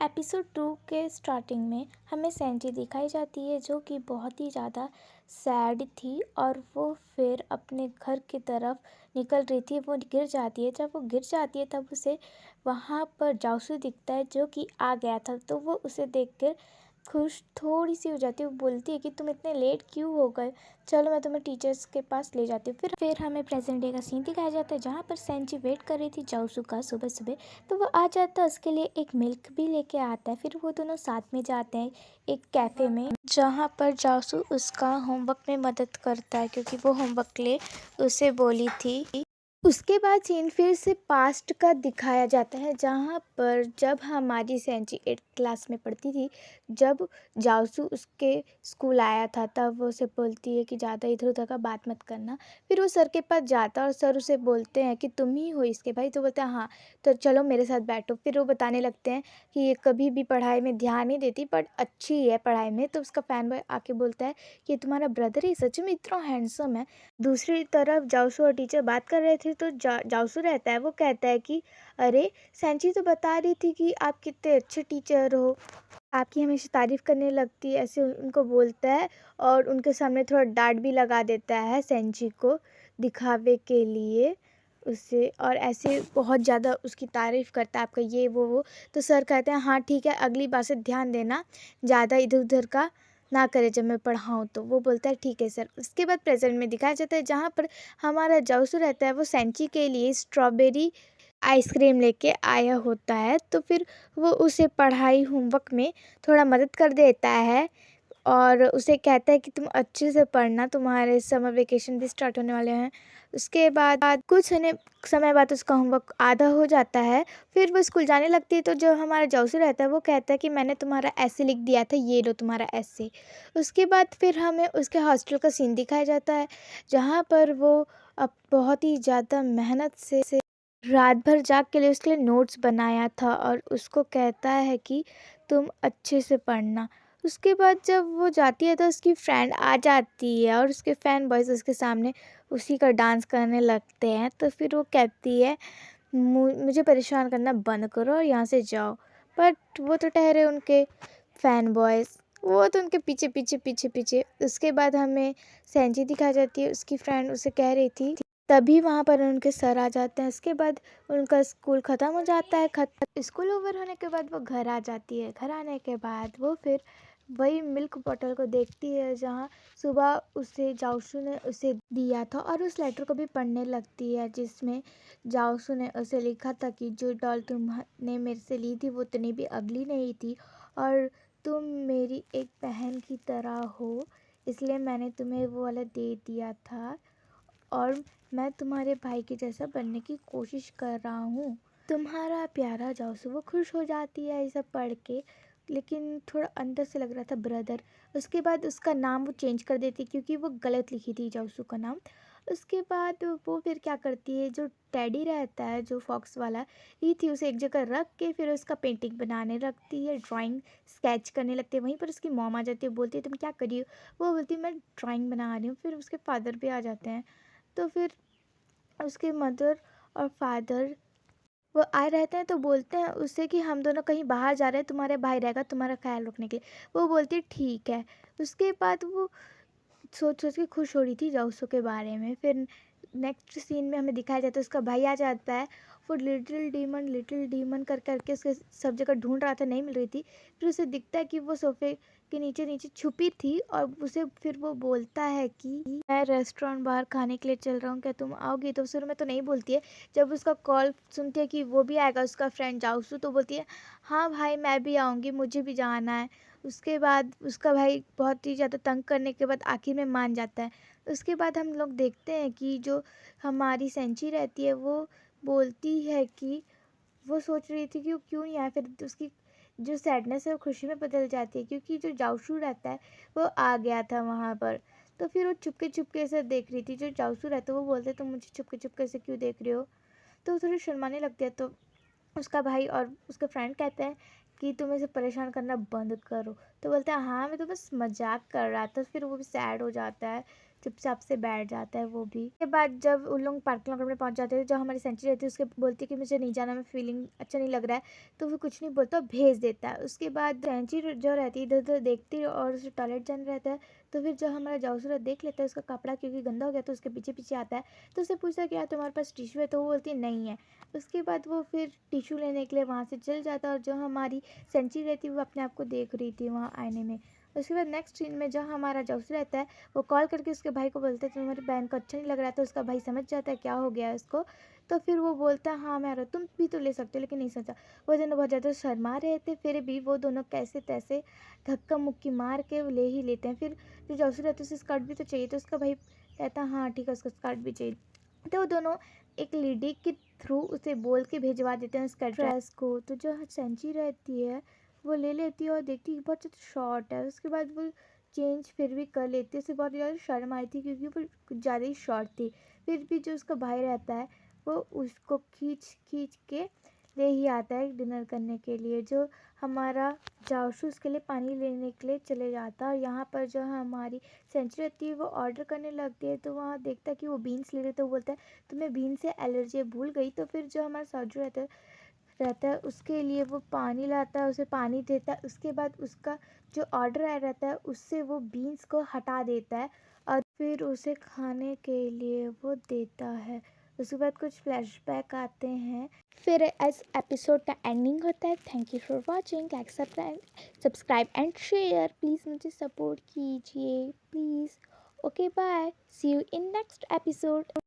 Episode 2 के starting में हमें सेंची दिखाई जाती है जो कि बहुत ही ज़्यादा सैड थी और वो फिर अपने घर की तरफ निकल रही थी। वो गिर जाती है। जब वो गिर जाती है तब उसे वहाँ पर जासू दिखता है जो कि आ गया था। तो वो उसे देखकर खुश थोड़ी सी हो जाती है। वो बोलती है कि तुम इतने लेट क्यों हो गए, चलो मैं तुम्हें टीचर्स के पास ले जाती हूँ। फिर हमें प्रेजेंट डे का सीन दिखाया जाता है जहाँ पर सेंची वेट कर रही थी जासू का सुबह सुबह। तो वो आ जाता है, उसके लिए एक मिल्क भी लेके आता है। फिर वो दोनों साथ में जाते हैं एक कैफ़े में जहाँ पर जासू उसका होमवर्क में मदद करता है क्योंकि वो होमवर्क के लिए उसे बोली थी। उसके बाद सीन फिर से पास्ट का दिखाया जाता है जहाँ पर जब हमारी सेंची 8th क्लास में पढ़ती थी, जब जासू उसके स्कूल आया था तब वो उसे बोलती है कि ज़्यादा इधर उधर का बात मत करना। फिर वो सर के पास जाता है और सर उसे बोलते हैं कि तुम ही हो इसके भाई। तो बोलते हैं हाँ, तो चलो मेरे साथ बैठो। फिर वो बताने लगते हैं कि ये कभी भी पढ़ाई में ध्यान नहीं देती बट अच्छी है पढ़ाई में। तो उसका फैन बॉय आके बोलता है कि तुम्हारा ब्रदर ही सच में इतना हैंडसम है। दूसरी तरफ जासू और टीचर बात कर रहे थे तो जासू रहता है, वो कहता है कि अरे सेंची तो बता रही थी कि आप कितने अच्छे टीचर हो, आपकी हमेशा तारीफ़ करने लगती है, ऐसे उनको बोलता है। और उनके सामने थोड़ा डांट भी लगा देता है सेंची को दिखावे के लिए उसे, और ऐसे बहुत ज़्यादा उसकी तारीफ़ करता है, आपका ये वो। तो सर कहते हैं हाँ ठीक है, अगली बार से ध्यान देना, ज़्यादा इधर उधर का ना करे जब मैं पढ़ाऊँ तो। वो बोलता है ठीक है सर। उसके बाद प्रेजेंट में दिखाया जाता है जहाँ पर हमारा जासू रहता है, वो सेंची के लिए स्ट्रॉबेरी आइसक्रीम लेके आया होता है। तो फिर वो उसे पढ़ाई होमवर्क में थोड़ा मदद कर देता है और उसे कहता है कि तुम अच्छे से पढ़ना, तुम्हारे समर वेकेशन भी स्टार्ट होने वाले हैं। उसके बाद कुछ समय बाद उसका होमवर्क आधा हो जाता है। फिर वो स्कूल जाने लगती है तो जो हमारा जासू रहता है वो कहता है कि मैंने तुम्हारा ऐसे लिख दिया था, ये लो तुम्हारा ऐसे। उसके बाद फिर हमें उसके हॉस्टल का सीन दिखाया जाता है जहाँ पर वो अब बहुत ही ज़्यादा मेहनत से रात भर जाग के लिए उसके लिए नोट्स बनाया था और उसको कहता है कि तुम अच्छे से पढ़ना। उसके बाद जब वो जाती है तो उसकी फ्रेंड आ जाती है और उसके फैन बॉयज़ उसके सामने उसी का डांस करने लगते हैं। तो फिर वो कहती है मुझे परेशान करना बंद करो और यहाँ से जाओ। बट वो तो ठहरे उनके फैन बॉयज़, वो तो उनके पीछे पीछे पीछे पीछे। उसके बाद हमें सेंची दिखाई जाती है, उसकी फ्रेंड उसे कह रही थी, तभी वहाँ पर उनके सर आ जाते हैं। उसके बाद उनका स्कूल ख़त्म हो जाता है। स्कूल ओवर होने के बाद वो घर आ जाती है। घर आने के बाद वो फिर वही मिल्क बॉटल को देखती है जहाँ सुबह उसे जासू ने उसे दिया था और उस लेटर को भी पढ़ने लगती है जिसमें जासू ने उसे लिखा था कि जो डॉल तुमने मेरे से ली थी वो उतनी भी अगली नहीं थी और तुम मेरी एक बहन की तरह हो, इसलिए मैंने तुम्हें वो वाला दे दिया था और मैं तुम्हारे भाई के जैसा बनने की कोशिश कर रहा हूँ। तुम्हारा प्यारा जासू। वो खुश हो जाती है ये सब पढ़ के, लेकिन थोड़ा अंदर से लग रहा था ब्रदर। उसके बाद उसका नाम वो चेंज कर देती क्योंकि वो गलत लिखी थी जासू का नाम। उसके बाद वो फिर क्या करती है, जो टेडी रहता है जो फॉक्स वाला ये थी, उसे एक जगह रख के फिर उसका पेंटिंग बनाने लगती है, ड्राइंग स्केच करने लगती है। वहीं पर उसकी मॉम आ जाती है, बोलती है तुम क्या कर रही हो। वो बोलती है मैं ड्राइंग बना रही हूँ। फिर उसके फादर भी आ जाते हैं। तो फिर उसके मदर और फादर वो आए रहते हैं तो बोलते हैं उससे कि हम दोनों कहीं बाहर जा रहे हैं, तुम्हारे भाई रहेगा तुम्हारा ख्याल रखने के लिए। वो बोलती है ठीक है। उसके बाद वो सोच सोच के खुश हो रही थी जाऊसो के बारे में। फिर नेक्स्ट सीन में हमें दिखाया जाता है उसका भाई आ जाता है। वो लिटिल डीमन कर करके उसके सब जगह ढूंढ रहा था, नहीं मिल रही थी। फिर उसे दिखता है कि वो सोफे के नीचे नीचे छुपी थी और उसे फिर वो बोलता है कि मैं रेस्टोरेंट बाहर खाने के लिए चल रहा हूँ, क्या तुम आओगी। तो शुरू में तो नहीं बोलती है। जब उसका कॉल सुनती है कि वो भी आएगा उसका फ्रेंड जाऊसू, तो बोलती है हाँ भाई मैं भी आऊँगी, मुझे भी जाना है। उसके बाद उसका भाई बहुत ही ज़्यादा तंग करने के बाद आखिर में मान जाता है। उसके बाद हम लोग देखते हैं कि जो हमारी सेंची रहती है वो बोलती है कि वो सोच रही थी कि वो क्यों नहीं आया। फिर उसकी जो सैडनेस है वो खुशी में बदल जाती है क्योंकि जो जाऊशू रहता है वो आ गया था वहाँ पर। तो फिर वो चुपके चुपके से देख रही थी। जो जाऊशू रहता है वो बोलते तुम मुझे चुपके चुपके से क्यों देख रहे हो। तो वो थोड़ी शर्माने लगती है। तो उसका भाई और उसके फ्रेंड कहते हैं कि तुम इसे परेशान करना बंद करो। तो बोलता है हाँ मैं तो बस मजाक कर रहा था। फिर वो भी सैड हो जाता है। चुपचाप से बैठ जाता है वो भी। उसके बाद जब उन लोग पार्किंग लॉट में पहुँच जाते हैं, जो हमारी सेंचुरी रहती है उसके बोलती है कि मुझे नहीं जाना, मैं फीलिंग अच्छा नहीं लग रहा है, तो वो कुछ नहीं बोलता, भेज देता है। उसके बाद सेंचुरी जो रहती है इधर-उधर देखती है और उसे टॉयलेट जाना रहता है, तो फिर जो हमारा जासूस देख लेता है उसका कपड़ा क्योंकि गंदा हो गया, तो उसके पीछे-पीछे आता है, तो उससे पूछता है कि यार तुम्हारे पास टिश्यू है? तो वो बोलती है नहीं है। उसके बाद वो फिर टिश्यू लेने के लिए वहाँ से चल जाता है और जो हमारी सेंचुरी रहती है वो अपने आप को देख रही थी वहाँ आईने में। उसके बाद नेक्स्ट सीन में जहाँ हमारा जासूस रहता है, वो कॉल करके उसके भाई को बोलता है तुम्हारी बहन को अच्छा नहीं लग रहा है, तो उसका भाई समझ जाता है क्या हो गया है उसको। तो फिर वो बोलता है हाँ मैं आ रहा हूँ, तुम भी तो ले सकते हो, लेकिन नहीं समझा। वो दोनों बहुत ज़्यादा शर्मा रहे थे, फिर भी वो दोनों कैसे तैसे धक्का मुक्की मार के वो ले ही लेते हैं। फिर जो जासूस रहता है उसे स्कर्ट भी तो चाहिए, तो उसका भाई कहता है हाँ ठीक है उसको स्कर्ट भी चाहिए। तो वो दोनों एक लेडी के थ्रू उसे बोल के भिजवा देते हैं उसका ड्रेस को। तो जो सेंची रहती है वो ले लेती है और देखती है बहुत ज़्यादा शॉर्ट है। उसके बाद वो चेंज फिर भी कर लेती है, उसे बहुत ज़्यादा शर्म आई थी क्योंकि वो कुछ ज़्यादा ही शॉर्ट थी। फिर भी जो उसका भाई रहता है वो उसको खींच खींच के ले ही आता है डिनर करने के लिए। जो हमारा जासूस के लिए पानी लेने के लिए चले जाता है और यहाँ पर जो हमारी सेंचुरी रहती है वो ऑर्डर करने लगती है, तो वहाँ देखता है कि वो बीन्स ले रहे, तो वो बोलता है तुम्हें बीन्स से एलर्जी है, भूल गई। तो फिर जो हमारा साजू रहता है उसके लिए वो पानी लाता है, उसे पानी देता है। उसके बाद उसका जो ऑर्डर आया रहता है उससे वो बीन्स को हटा देता है और फिर उसे खाने के लिए वो देता है। उसके बाद कुछ फ्लैशबैक आते हैं, फिर इस एपिसोड का एंडिंग होता है। Thank you for watching, like subscribe and share, please मुझे सपोर्ट कीजिए please. Okay bye, see you in next episode.